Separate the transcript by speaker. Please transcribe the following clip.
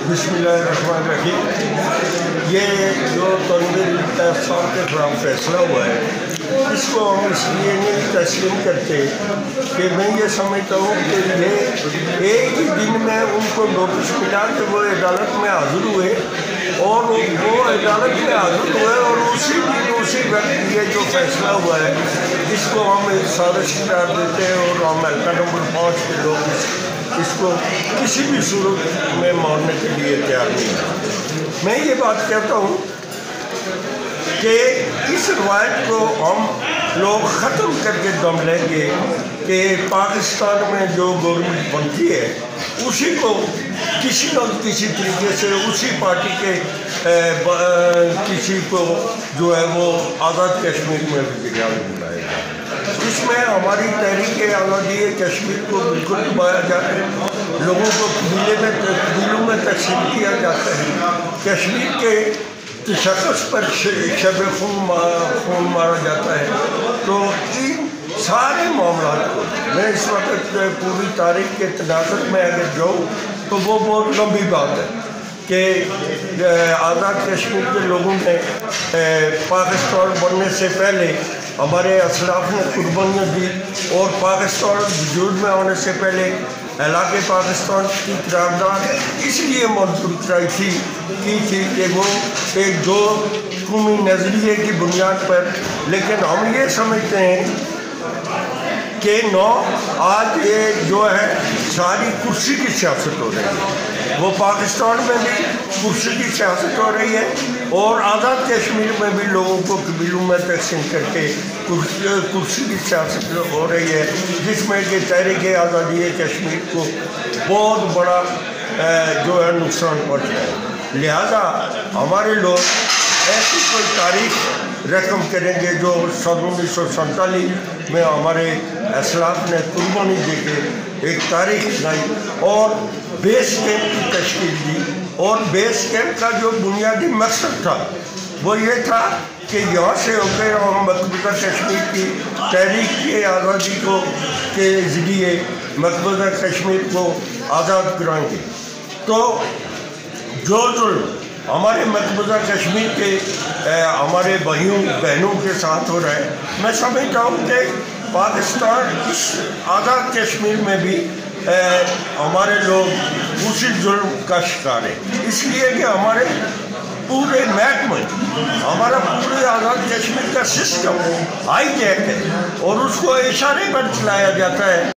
Speaker 1: بسم اللہ الرحمن الرحیم۔ یہ جو تنویر صاحب کے خلاف فیصلہ ہوا ہے، اس کو ہم اس لیے نہیں تسلیم کرتے کہ میں یہ سمجھتا ہوں کہ یہ ایک ہی دن میں ان کو نوٹس ملا کہ وہ عدالت میں حاضر ہوئے اور وہ عدالت میں حاضر ہوئے اور اسی دن اسی وقت یہ جو فیصلہ ہوا ہے اس کو ہم سازش قرار دیتے ہیں اور ہم حلقہ نمبر 5 کے لوگ اس کو کسی بھی صورت میں ماننے کے لیے تیار نہیں ہے۔ میں یہ بات کہتا ہوں کہ اس روایت کو ہم لوگ ختم کر کے دم لیں گے کہ پاکستان میں جو گورنمنٹ بنتی ہے اسی کو کسی نہ کسی طریقے سے اسی پارٹی کے کسی کو جو ہے وہ آزاد کشمیر میں بریانی بنائے گا۔ اس میں ہماری تحریک آزادی کشمیر کو بالکل دبایا جاتا ہے، لوگوں کو قبیلوں میں تقسیم کیا جاتا ہے، کشمیر کے تشخص پر شب خون مارا جاتا ہے۔ تو ان سارے معاملات کو میں اس وقت پوری تاریخ کے تناظر میں اگر جاؤں تو وہ بہت لمبی بات ہے کہ آزاد کشمیر کے لوگوں نے پاکستان بننے سے پہلے ہمارے اسلاف نے قربانیاں دی اور پاکستان وجود میں آنے سے پہلے علاقے پاکستان کی قرارداد اس لیے منظور کرائی کی تھی کہ وہ ایک دو قومی نظریے کی بنیاد پر، لیکن ہم یہ سمجھتے ہیں کہ آج یہ جو ہے ساری کرسی کی سیاست ہو رہی ہے، وہ پاکستان میں بھی کرسی کی سیاست ہو رہی ہے اور آزاد کشمیر میں بھی لوگوں کو قبیلوں میں تقسیم کر کے کرسی کی سیاست ہو رہی ہے، جس میں کہ تحریک آزادی کشمیر کو بہت بڑا جو ہے نقصان پہنچا ہے۔ لہذا ہمارے لوگ ایسی کوئی تاریخ رقم کریں گے جو 1947 میں ہمارے اسلاف نے قربانی دے کے ایک تاریخ بنائی اور بیس کیمپ کی تشکیل دی، اور بیس کیمپ کا جو بنیادی مقصد تھا وہ یہ تھا کہ یہاں سے ہو کے ہم مقبوضہ کشمیر کی تحریک کی آزادی کو کے ذریعے مقبوضہ کشمیر کو آزاد کرائیں گے۔ تو جو ہمارے مقبوضہ کشمیر کے ہمارے بھائیوں بہنوں کے ساتھ ہو رہا ہے، میں سمجھتا ہوں کہ پاکستان اس آزاد کشمیر میں بھی ہمارے لوگ اسی ظلم کا شکار ہے، اس لیے کہ ہمارے پورے محکمے ہمارا پورے آزاد کشمیر کا سسٹم ہائی جیک ہے اور اس کو اشارے پر چلایا جاتا ہے